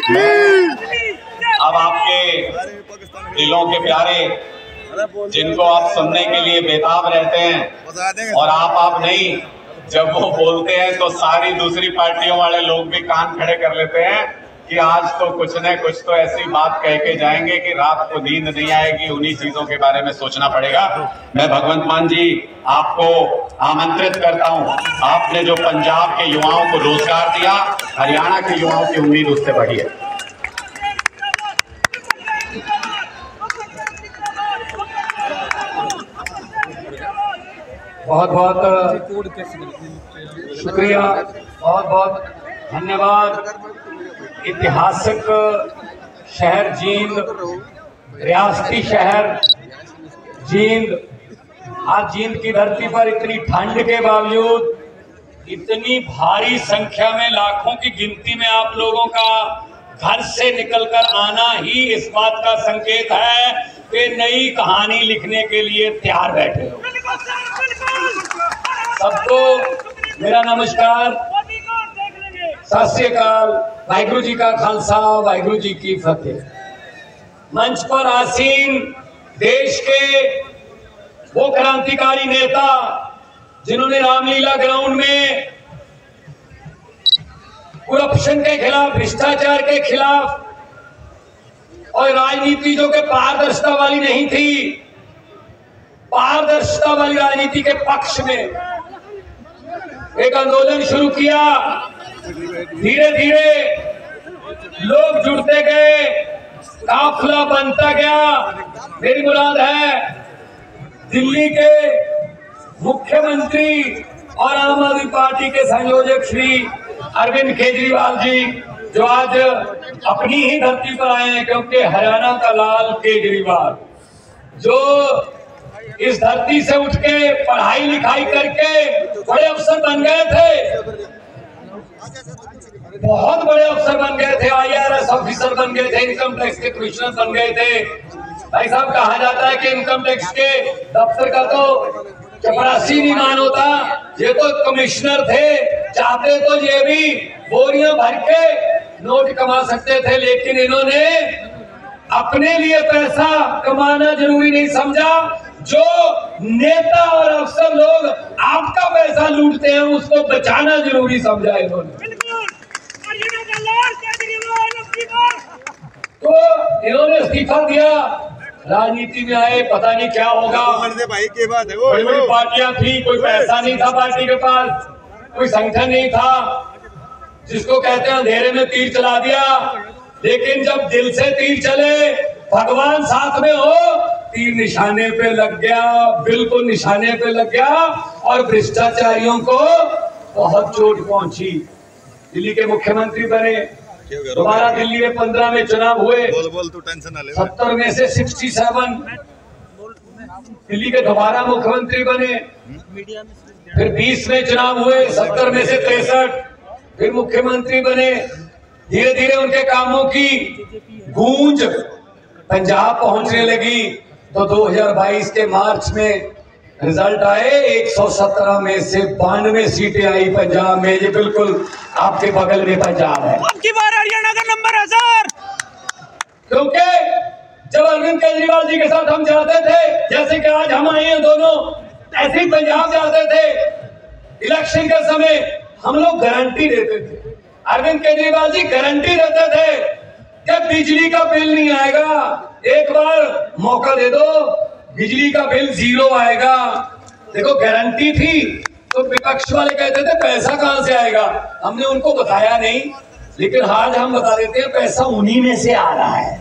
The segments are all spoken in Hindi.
अब आपके दिलों के प्यारे जिनको आप सुनने के लिए बेताब रहते हैं और आप नहीं, जब वो बोलते हैं तो सारी दूसरी पार्टियों वाले लोग भी कान खड़े कर लेते हैं कि आज तो कुछ न कुछ तो ऐसी बात कह के जाएंगे कि रात को नींद नहीं आएगी, उन्हीं चीजों के बारे में सोचना पड़ेगा। मैं भगवंत मान जी आपको आमंत्रित करता हूं। आपने जो पंजाब के युवाओं को रोजगार दिया, हरियाणा के युवाओं की उम्मीद उससे बढ़ी है। बहुत बहुत शुक्रिया, बहुत बहुत धन्यवाद। ऐतिहासिक शहर जींद, रियासती शहर जींद, आज जींद की धरती पर इतनी ठंड के बावजूद इतनी भारी संख्या में, लाखों की गिनती में आप लोगों का घर से निकलकर आना ही इस बात का संकेत है कि नई कहानी लिखने के लिए तैयार बैठे हो। सबको मेरा नमस्कार, सत श्री अकाल, वाहिगुरु जी का खालसा, वाहिगुरु जी की फतेह। मंच पर आसीन देश के वो क्रांतिकारी नेता जिन्होंने रामलीला ग्राउंड में करप्शन के खिलाफ, भ्रष्टाचार के खिलाफ और राजनीति जो कि पारदर्शिता वाली नहीं थी, पारदर्शिता वाली राजनीति के पक्ष में एक आंदोलन शुरू किया। धीरे धीरे लोग जुड़ते गए, काफिला बनता गया। मेरी मुराद है दिल्ली के मुख्यमंत्री और आम आदमी पार्टी के संयोजक श्री अरविंद केजरीवाल जी, जो आज अपनी ही धरती पर आए हैं, क्योंकि हरियाणा का लाल केजरीवाल जो इस धरती से उठ के पढ़ाई लिखाई करके बड़े अफसर बन गए थे, बहुत बड़े अफसर बन गए थे, IRS ऑफिसर बन गए थे, इनकम टैक्स के कमिश्नर बन गए थे। भाई साहब, कहा जाता है कि इनकम टैक्स के दफ्तर का तो चपरासी नहीं मान होता, ये तो कमिश्नर थे। चाहते तो ये भी बोरियां भर के नोट कमा सकते थे, लेकिन इन्होंने अपने लिए पैसा कमाना जरूरी नहीं समझा। जो नेता और अफसर लोग आपका पैसा लूटते हैं, उसको बचाना जरूरी समझा इन्होंने। तो इन्होंने इस्तीफा दिया, राजनीति में आए, पता नहीं क्या होगा। बड़ी बड़ी पार्टियां थी, कोई पैसा नहीं था पार्टी के पास, कोई संगठन नहीं था, जिसको कहते हैं अंधेरे में तीर चला दिया। लेकिन जब दिल से तीर चले, भगवान साथ में हो, तीर निशाने पे लग गया, बिल्कुल निशाने पे लग गया और भ्रष्टाचारियों को बहुत चोट पहुंची। दिल्ली के मुख्यमंत्री बने, दोबारा दिल्ली में 15 में चुनाव हुए, 70 में से 67, दिल्ली के दोबारा मुख्यमंत्री बने। फिर 20 में चुनाव हुए, 70 में से 63, फिर मुख्यमंत्री बने। धीरे धीरे उनके कामों की गूंज पंजाब पहुंचने लगी, तो 2022 के मार्च में रिजल्ट आए, 117 में से 92 सीटें आई पंजाब में। ये बिल्कुल आपके बगल में पंजाब है, आपकी बार हरियाणा का नंबर है सर। क्योंकि जब अरविंद केजरीवाल जी के साथ हम जाते थे, जैसे कि आज हम आए हैं दोनों, ऐसे ही पंजाब जाते थे, इलेक्शन के समय हम लोग गारंटी देते थे, अरविंद केजरीवाल जी गारंटी देते थे कि बिजली का बिल नहीं आएगा, एक बार मौका दे दो, बिजली का बिल 0 आएगा। देखो गारंटी थी, तो विपक्ष वाले कहते थे पैसा कहां से आएगा, हमने उनको बताया नहीं, लेकिन आज हम बता देते हैं पैसा उन्हीं में से आ रहा है।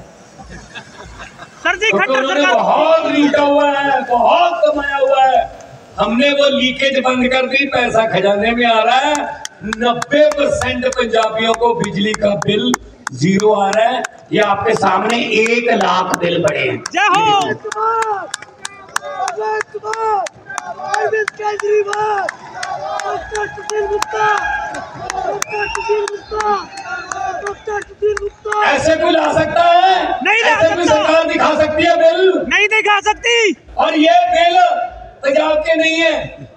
तो उन्होंने बहुत लूटा हुआ है, बहुत कमाया हुआ है, हमने वो लीकेज बंद कर दी, पैसा खजाने में आ रहा है। 90% पंजाबियों को बिजली का बिल 0 आ रहा है। ये आपके सामने 1 लाख बिल पड़े हैं। ऐसे कोई ला सकता है? नहीं, ऐसे कोई सरकार दिखा सकती है बिल? नहीं दिखा सकती। और ये बिल पंजाब के नहीं है,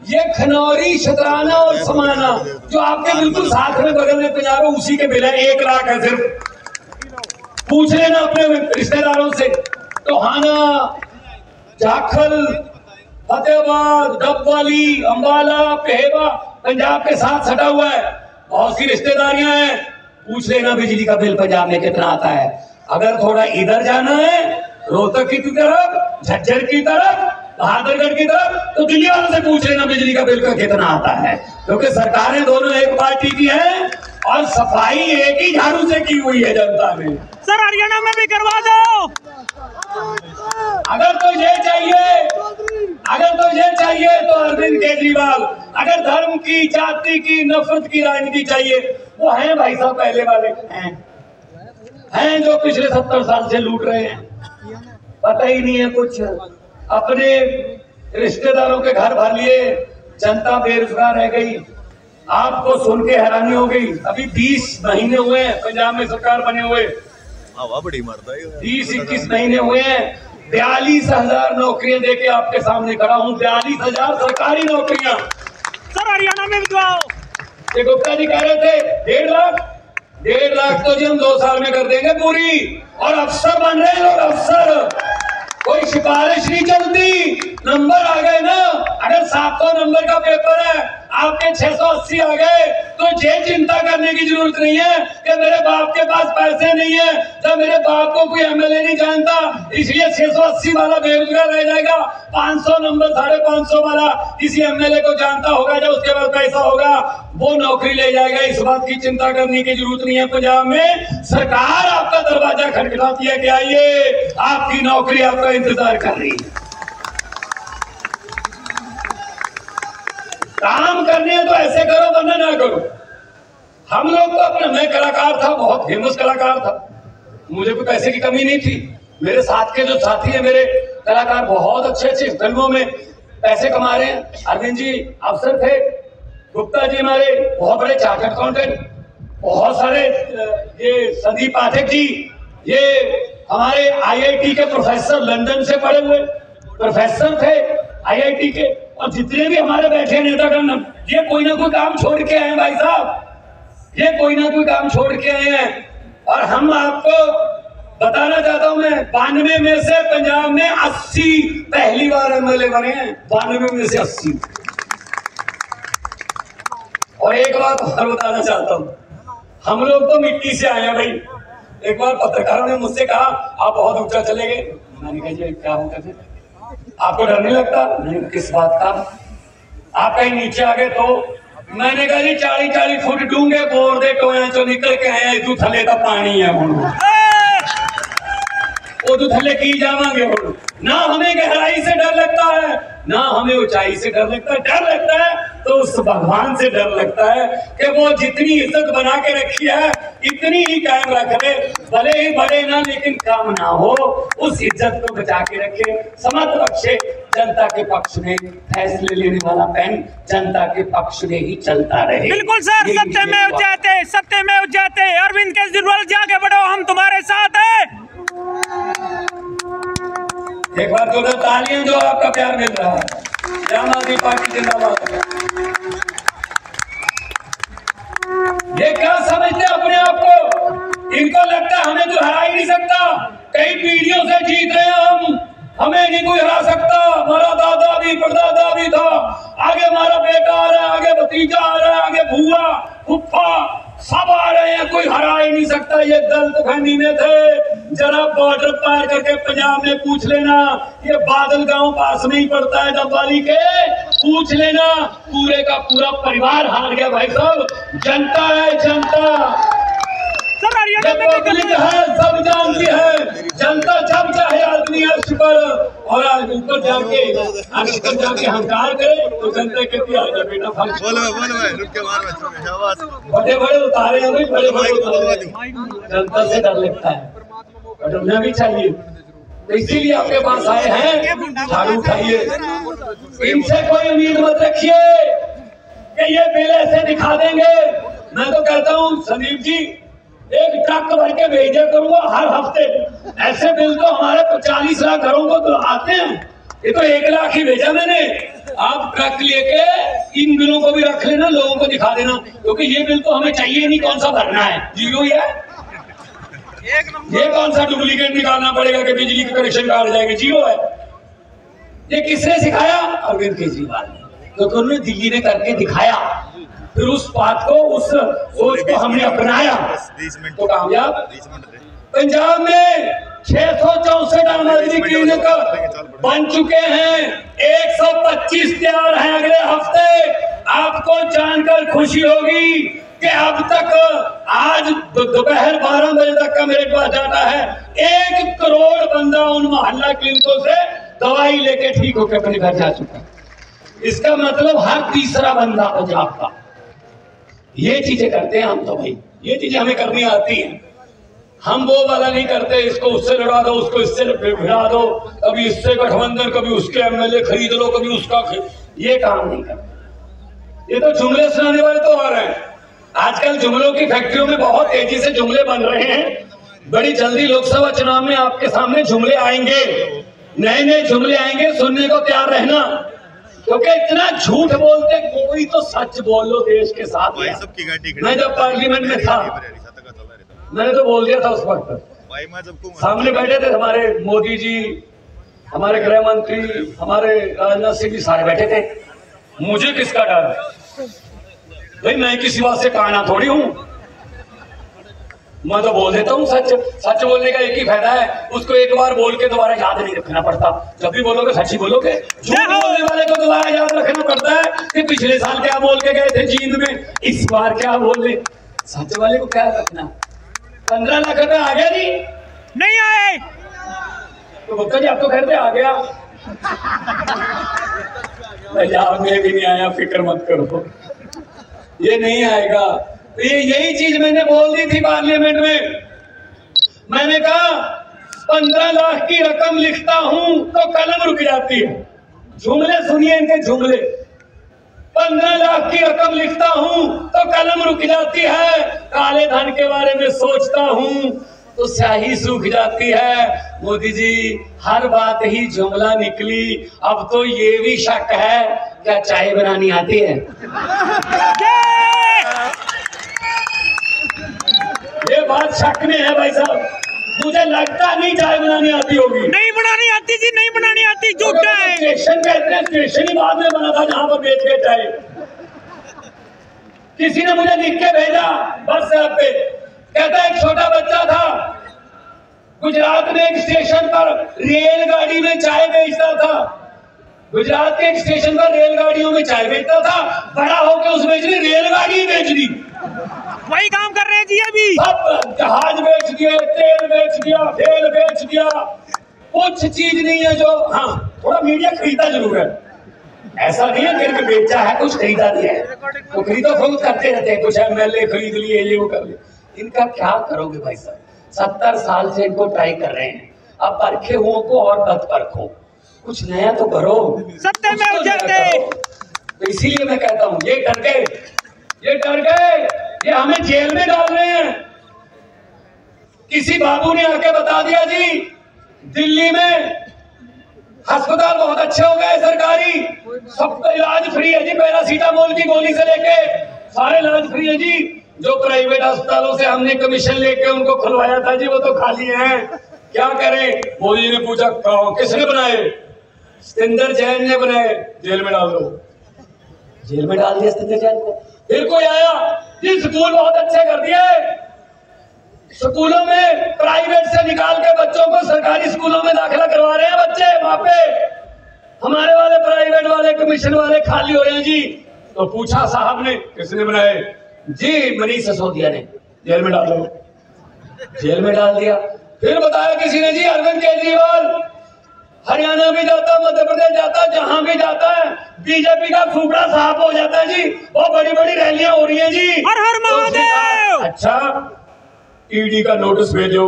ये खनौरी, शतराना और समाना जो आपके बिल्कुल साथ में बगल में पंजाब है, उसी के बिल है। 1 लाख है सिर्फ, पूछ लेना अपने रिश्तेदारों से। टोहाना, जाखल, फतेहाबाद, डबवाली, अंबाला, पेहवा पंजाब के साथ सटा हुआ है, बहुत सी रिश्तेदारियां हैं। पूछ लेना बिजली का बिल पंजाब में कितना आता है। अगर थोड़ा इधर जाना है, रोहतक की तरफ, झज्जर की तरफ, बहादुरगढ़ की तरफ, तो दिल्ली वालों से पूछ लेना बिजली का बिल का कितना आता है, क्योंकि सरकारें दोनों एक पार्टी की हैं और सफाई एक ही झाड़ू से की हुई है जनता ने। सर हरियाणा में भी करवा दो। अगर तो ये चाहिए तो अरविंद केजरीवाल, अगर धर्म की, जाति की, नफरत की राजनीति चाहिए, वो हैं भाई साहब पहले वाले हैं जो पिछले 70 साल से लूट रहे हैं। पता ही नहीं है कुछ, अपने रिश्तेदारों के घर भर लिए, जनता बेरोजगार रह गई। आपको सुन के हैरानी हो गई, अभी 20 महीने हुए हैं पंजाब में सरकार बने हुए, हवा बड़ी मारता है। 20-21 महीने हुए हैं, 42,000 नौकरियां देके आपके सामने खड़ा हूं। 42,000 सरकारी नौकरियां। सर हरियाणा में भी दो। ये गुप्ता जी कह रहे थे 1.5 लाख तो जी हम 2 साल में कर देंगे पूरी, और अफसर बन रहे हैं लोग, अफसर। कोई सिफारिश नहीं चलती, नंबर आ गए ना। अगर 700 नंबर का पेपर है, आपके 680 आ गए, तो ये चिंता करने की जरूरत नहीं है कि मेरे बाप के पास पैसे नहीं है, जब मेरे बाप को कोई एमएलए नहीं जानता इसलिए 680 वाला बेरोजगार रह जाएगा। 500 नंबर, 550 वाला किसी एमएलए को जानता होगा, जब उसके पास पैसा होगा वो नौकरी ले जाएगा। इस बात की चिंता करने की जरूरत नहीं है। पंजाब में सरकार आपका दरवाजा खटखटाती है कि आइए, आपकी नौकरी आपका इंतजार कर रही है। काम करने हैं तो ऐसे करो, वरना ना करो। हम लोग तो अपने, मैं कलाकार था, बहुत फेमस कलाकार था, मुझे कोई पैसे की कमी नहीं थी। मेरे साथ के जो साथी हैं मेरे कलाकार, बहुत अच्छे फिल्मों में पैसे कमा रहे हैं। अरविंद जी अफसर थे, गुप्ता जी हमारे बहुत बड़े चार्टर्ड अकाउंटेंट, बहुत सारे, ये संदीप पाठक जी, ये हमारे आईआईटी के प्रोफेसर, लंदन से पढ़े हुए प्रोफेसर थे आईआईटी के। और जितने भी हमारे बैठे नेतागण, ये कोई ना कोई काम छोड़ के आए हैं भाई साहब, ये कोई ना कोई काम छोड़ के आए हैं। और हम आपको बताना चाहता हूं, मैं 92 में से पंजाब में 80 पहली बार एमएलए बने हैं, 92 में से 80। और एक बात और बताना चाहता हूं, हम लोग तो मिट्टी से आए हैं भाई। एक बार पत्रकारों ने मुझसे कहा आप बहुत ऊंचा चले गए। मैंने कहा जी क्या होता है, आपको डर नहीं लगता? नहीं, किस बात का? आप कहीं नीचे आ गए तो? मैंने कहा जी 40-40 फुट डूंगे बोर दे टोया चो निकल के आए, तू थले का पानी है वो तो थले की जावांगे। ना हमें गहराई से डर लगता है, ना हमें ऊंचाई से डर लगता है। डर लगता है तो उस भगवान से डर लगता है कि वो जितनी इज्जत बना के रखी है इतनी ही कायम रख ले, भले ही बड़े ना लेकिन काम ना हो, उस इज्जत को बचा के रखे, समझ बख्शे। जनता के पक्ष में फैसले लेने वाला पेन जनता के पक्ष में ही चलता रहे। बिल्कुल सर, सत्य में जाते अरविंद केजरीवाल जाके बढ़ो, हम तुम्हारे साथ हैं। एक बार तो तालियां जो आपका प्यार मिल रहा है। आम आदमी पार्टी जिंदाबाद। ये क्या समझते अपने आप को? इनको लगता है हमें तो हरा ही नहीं सकता, कई पीढ़ियों से जीत रहे हैं हमें नहीं कोई हरा सकता। हमारा दादा भी, परदादा भी था, आगे हमारा बेटा आ रहा है, आगे भतीजा आ रहा है, आगे भूआ, फुफ्फा सब आ रहे हैं, कोई हरा ही नहीं सकता। ये दलित फहमी में थे। जरा बॉर्डर पार करके पंजाब में पूछ लेना, ये बादल गांव पास में ही पड़ता है डबवाली के, पूछ लेना, पूरे का पूरा परिवार हार गया भाई साहब। जनता है, जनता पब्लिक है, सब जानती है। जनता जब चाहे आदमी अर्श पर और आज ऊपर जाके हंकार करे तो जनता कहती है बेटा बड़े बड़े उतारे हैं, बड़े बड़े उतारे। जनता से डर लगता है, डरना भी चाहिए। तो इसीलिए आपके पास आए हैं, झाड़ू उठाइए। इनसे कोई उम्मीद मत रखिए कि ये बिल ऐसे दिखा देंगे। मैं तो कहता हूँ संदीप जी, एक ट्रक भर के भेजा करूंगा हर हफ्ते। ऐसे बिल तो हमारे 40 लाख घरों को तो आते हैं, ये तो 1 लाख ही भेजा मैंने। आप ट्रक लेके इन बिलों को भी रख लेना, लोगों को दिखा देना, क्योंकि ये बिल तो हमें चाहिए नहीं। कौन सा भरना है, 0 ही है। ये कौन सा डुप्लीकेट निकालना पड़ेगा कि बिजली का कनेक्शन काट जाएंगे? जीरो है। ये किसने सिखाया? अरविंद केजरीवाल ने, क्योंकि उन्होंने दिल्ली ने करके दिखाया। फिर उस बात को, उस सोच को हमने अपनाया तो कामयाब। पंजाब में 664 आम आदमी क्लिनिक बन चुके हैं, 125 तैयार हैं अगले हफ्ते। आपको जानकर खुशी होगी कि अब तक आज दोपहर 12 बजे तक का मेरे पास डाटा है, 1 करोड़ बंदा उन मोहल्ला क्लिनिकों से दवाई लेके ठीक होकर अपने घर जा चुका है। इसका मतलब हर तीसरा बंदा पंजाब का। ये चीजें करते हैं हम, तो भाई ये चीजें हमें करनी आती हैं। हम वो वाला नहीं करते, इसको उससे लड़ा दो, उसको इससे भिड़ा दो, कभी इससे गठबंधन, कभी उसके एमएलए खरीद लो, कभी उसका ये काम नहीं करते। ये तो जुमले सुनाने वाले तो आ रहे हैं। आजकल जुमलों की फैक्ट्रियों में बहुत तेजी से जुमले बन रहे हैं। बड़ी जल्दी लोकसभा चुनाव में आपके सामने जुमले आएंगे, नए नए जुमले आएंगे, सुनने को तैयार रहना। क्योंकि इतना झूठ बोलते, कोई तो सच बोल लो देश के साथ। मैं जब पार्लियामेंट में था, मैंने तो बोल दिया था उस वक्त। सामने बैठे थे हमारे मोदी जी, हमारे गृह मंत्री, हमारे राजनाथ सिंह जी, सारे बैठे थे। मुझे किसका डर? भाई मैं किसी बात से काना थोड़ी हूं। मैं तो बोल देता हूँ सच। सच बोलने का एक ही फायदा है, उसको एक बार बोल के दोबारा याद नहीं रखना पड़ता। जब भी बोलोगे सच ही बोलोगे। झूठ बोलने वाले को दोबारा याद रखना पड़ता है कि पिछले साल क्या बोल के गए थे जींद में, इस बार क्या बोल रहे। सच वाले को क्या रखना। 15 लाख रुपए आ गया नहीं आए तो गुप्ता जी आप तो कहते आ गया। पंजाब में भी नहीं आया, फिक्र मत करो, ये नहीं आएगा। ये यही चीज मैंने बोल दी थी पार्लियामेंट में। मैंने कहा 15 लाख की रकम लिखता हूं तो कलम रुक जाती है। जुमले सुनिए इनके जुमले। 15 लाख की रकम लिखता हूं तो कलम रुक जाती है। काले धन के बारे में सोचता हूं तो स्याही सूख जाती है। मोदी जी हर बात ही जुमला निकली। अब तो ये भी शक है, क्या चाय बनानी आती है? ये बात शक में है भाई साहब। मुझे लगता नहीं चाय बनानी आती होगी। नहीं बनानी आती जी, नहीं बनानी आती, झूठा है। स्टेशन कहते हैं, स्टेशन ही बाद में बना था जहां पर बेच के चाय। किसी ने मुझे लिख के भेजा बस पे, कहता एक छोटा बच्चा था गुजरात में एक स्टेशन पर रेलगाड़ी में चाय बेचता था। गुजरात के एक स्टेशन पर रेलगाड़ियों में चाय बेचता था। बड़ा होकर उस बेचने रेलगाड़ी बेच दी। वही काम कर रहे हैं जी अभी। सब जहाज बेच दिए, तेल बेच दिया, तेल बेच दिया। कुछ चीज नहीं है जो, हाँ थोड़ा मीडिया खरीदा जरूर है। ऐसा नहीं है कि बेचा है, कुछ खरीदा दिया है। तो खरीदो फरोख्त करते रहते हैं, कुछ एमएलए खरीद लिए, ये वो कर लिए। इनका क्या करोगे भाई साहब? 70 साल से इनको ट्राई कर रहे हैं। अब परखे हुओं को और बद परखो, कुछ नया तो करो। सत्य में उजाते। तो इसीलिए मैं कहता हूँ ये डर गए, ये डर गए, ये हमें जेल में डाल रहे हैं। किसी बाबू ने आके बता दिया जी दिल्ली में अस्पताल बहुत अच्छे हो गए सरकारी, सबका इलाज फ्री है जी। पैरासीटामोल की गोली से लेके सारे इलाज फ्री है जी। जो प्राइवेट अस्पतालों से हमने कमीशन लेके उनको खुलवाया था जी, वो तो खाली हैं। क्या करें? मोदी जी ने पूछा किसने बनाए? सतिंदर जैन ने बनाए, जेल में डाल दो। जेल में डाल दिया सतिंदर जैन को। फिर कोई आया जी स्कूल बहुत अच्छे कर दिए, स्कूलों में प्राइवेट से निकाल के बच्चों को सरकारी स्कूलों में दाखिला करवा रहे हैं बच्चे। वहां पे हमारे वाले प्राइवेट वाले कमीशन वाले खाली हो रहे हैं जी। तो पूछा साहब ने किसने बनाए? जी मनीष सिसोदिया ने। जेल में डाल दो। जेल में डाल दिया। फिर बताया किसी ने जी अरविंद केजरीवाल हरियाणा भी जाता, मध्य प्रदेश जाता, जहां भी जाता है बीजेपी का फूफड़ा साफ हो जाता है जी। बहुत बड़ी बड़ी रैलियां हो रही हैं जी। हर हर महादेव। अच्छा ईडी का नोटिस भेजो,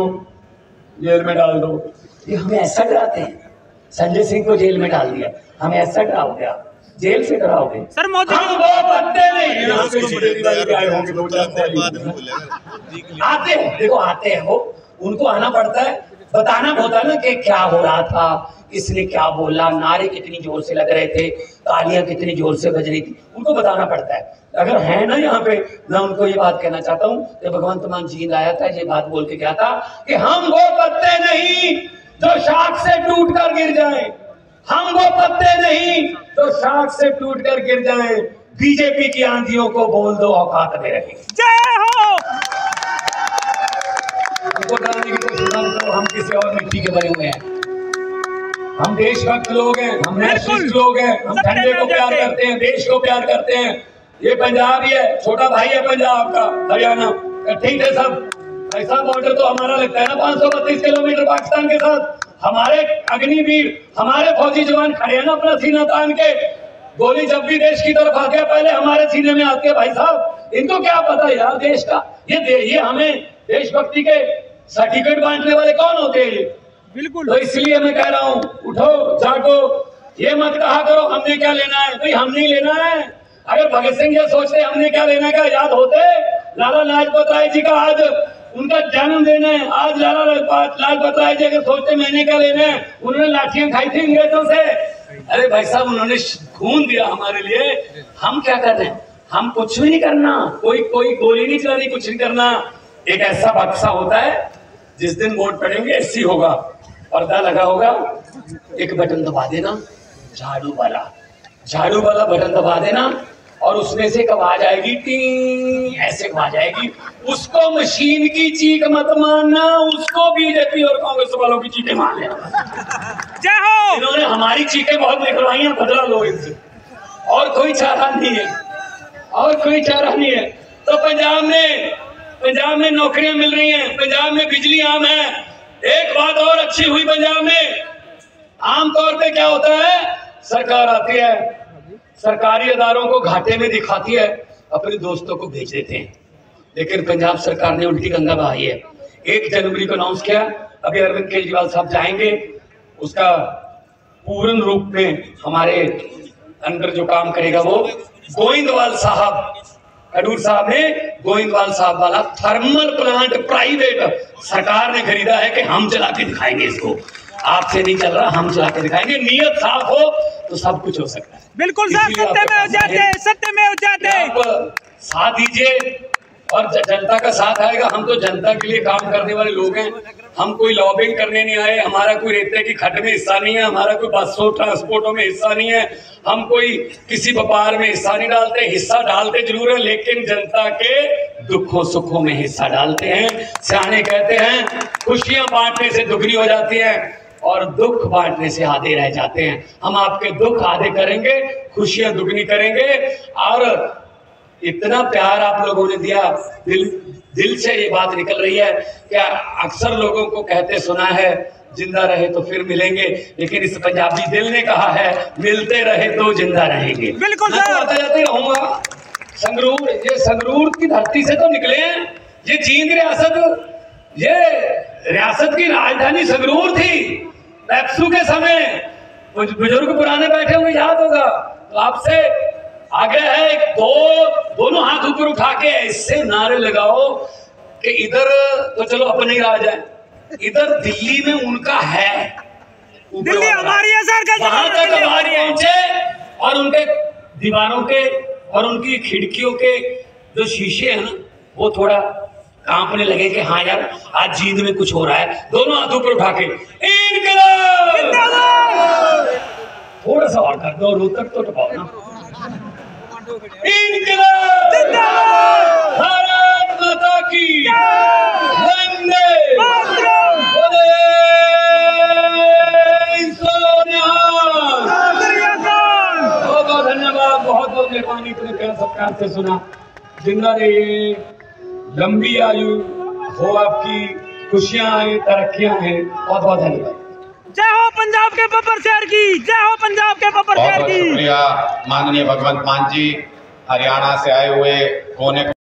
जेल में डाल दो। ये हमें ऐसा डराते हैं। संजय सिंह को जेल में डाल दिया, हमें ऐसा डराओगे आप? जेल से डराओगे? सर मोदी हम वो बंदे नहीं आते हैं। देखो आते हैं वो, उनको आना पड़ता है। बताना होता ना कि क्या हो रहा था, किसने क्या बोला, नारे कितनी जोर से लग रहे थे, तालियां कितनी जोर से बज रही थी, उनको बताना पड़ता है। अगर है ना यहाँ पे, मैं उनको ये बात कहना चाहता हूँ कि भगवंत मान जींद आया था, ये बात बोल के क्या था कि हम वो पत्ते नहीं जो शाख से टूट कर गिर जाए, हम वो पत्ते नहीं जो शाख से टूट कर गिर जाए, बीजेपी की आंधियों को बोल दो औकात में रहे। जय हो। उनको डराने की कोशिश मत करो, हम किसी और मिट्टी के बने हुए हैं, हम देशभक्त लोग हैं, हम नेशनलिस्ट लोग हैं, हम झंडे को प्यार करते हैं, देश को प्यार करते हैं। ये पंजाब ही है, छोटा भाई है पंजाब का, हरियाणा ठीक है सब। ऐसा बॉर्डर तो हमारा लगता है ना 532 किलोमीटर पाकिस्तान के साथ। हमारे अग्निवीर, हमारे फौजी जवान खड़े हैं ना अपना सीना तान के, गोली जब भी देश की तरफ आती है पहले हमारे सीने में आती है। भाई साहब इनको क्या पता यार देश का, ये हमें देशभक्ति के सर्टिफिकेट बांटने वाले कौन होते हैं ये? बिल्कुल। तो इसलिए मैं कह रहा हूँ उठो जागो, ये मत कहा करो हमने क्या लेना है, भाई हम नहीं लेना है। अगर भगत सिंह ये सोचते हमने क्या लेना का याद होते, लाला लाजपत राय जी का आज उनका जन्मदिन है, आज लाला लाजपत राय जी अगर सोचते मैंने क्या लेना है, उन्होंने लाठियां खाई थी अंग्रेजों से। अरे भाई साहब उन्होंने खून दिया हमारे लिए, हम क्या कर रहे हैं? हम कुछ भी नहीं करना, कोई गोली नहीं चलानी, कुछ नहीं करना। एक ऐसा बक्सा होता है जिस दिन वोट पड़ेंगे ऐसी होगा, पर्दा लगा होगा, एक बटन दबा देना, झाड़ू वाला बटन दबा देना और उसमें से एक आवाज आएगी, टी ऐसे आवाज आएगी। उसको मशीन की चीख मत मानना, उसको बीजेपी और कांग्रेस वालों की चीखें मान लेना। जय हो। इन्होंने हमारी चीखें बहुत निकलवाई हैं, बदला लो इनसे, और कोई चारा नहीं है, और कोई चारा नहीं है। तो पंजाब में नौकरियां मिल रही हैं, पंजाब में बिजली आम है। एक बात और अच्छी हुई पंजाब में, आमतौर पे क्या होता है, सरकार आती है, सरकारी अदारों को घाटे में दिखाती है, अपने दोस्तों को भेज देते हैं। लेकिन पंजाब सरकार ने उल्टी गंगा बहाई है। 1 जनवरी को अनाउंस किया, अभी अरविंद केजरीवाल साहब जाएंगे, उसका पूर्ण रूप में हमारे अंदर जो काम करेगा वो गोविंदवाल साहब, खडूर साहब ने गोविंदवाल साहब वाला थर्मल प्लांट प्राइवेट सरकार ने खरीदा है कि हम चला के दिखाएंगे इसको, आपसे नहीं चल रहा, हम चला के दिखाएंगे। नीयत साफ हो तो सब कुछ हो सकता है। बिल्कुल साहब, सत्य में हो जाते। आप साथ दीजिए और जनता का साथ आएगा। हम तो जनता के लिए काम करने वाले लोग हैं, हम कोई लॉबिंग करने नहीं आए, हमारा कोई रेते की खड्ड में हिस्सा नहीं है, हमारा कोई बसों ट्रांसपोर्टों में हिस्सा नहीं है, हम कोई किसी व्यापार में हिस्सा नहीं डालते। हिस्सा डालते जरूर है लेकिन जनता के दुखों सुखों में हिस्सा डालते हैं। सियाने कहते हैं खुशियां बांटने से दुगनी हो जाती है और दुख बांटने से आधे रह जाते हैं। हम आपके दुख आधे करेंगे, खुशियां दुगनी करेंगे। और इतना प्यार आप लोगों ने दिया, दिल से ये बात निकल रही है कि अक्सर लोगों को कहते सुना है जिंदा रहे तो फिर मिलेंगे, लेकिन इस पंजाबी दिल ने कहा है मिलते रहे तो जिंदा रहेंगे। बिल्कुल मैं तो आते जाते रहूंगा। संगरूर, ये संगरूर की धरती से तो निकले हैं, ये जींद रियासत, ये रियासत की राजधानी संगरूर थी। पैप्सू के समय बुजुर्ग पुराने बैठे हुए याद होगा, तो आपसे आग्रह है दोनों हाथ ऊपर उठा के ऐसे नारे लगाओ कि इधर तो चलो अपने राज है, इधर दिल्ली में उनका है, दिल्ली हमारी है सर, वहां तक आवाज पहुंचे और उनके दीवारों के और उनकी खिड़कियों के जो शीशे हैं ना वो थोड़ा कांपने लगे कि हाँ यार आज जींद में कुछ हो रहा है। दोनों हाथ ऊपर उठा के इनकलाब, थोड़ा सा और कर दो, रोहतक तो टपाओ ना। इनकलाब जिंदाबाद, भारत माता की वंदे मातरम, बहुत बहुत धन्यवाद, बहुत बहुत मेहरबानी, इतने प्यार सत्कार से सुना। जिंदा रहिए, लंबी आयु हो आपकी, खुशियां आए, तरक्कियां हैं। बहुत बहुत धन्यवाद। जय हो पंजाब के बब्बर शहर की, जय हो पंजाब के बब्बर शहर की। शुक्रिया माननीय भगवंत मान जी, हरियाणा से आए हुए कोने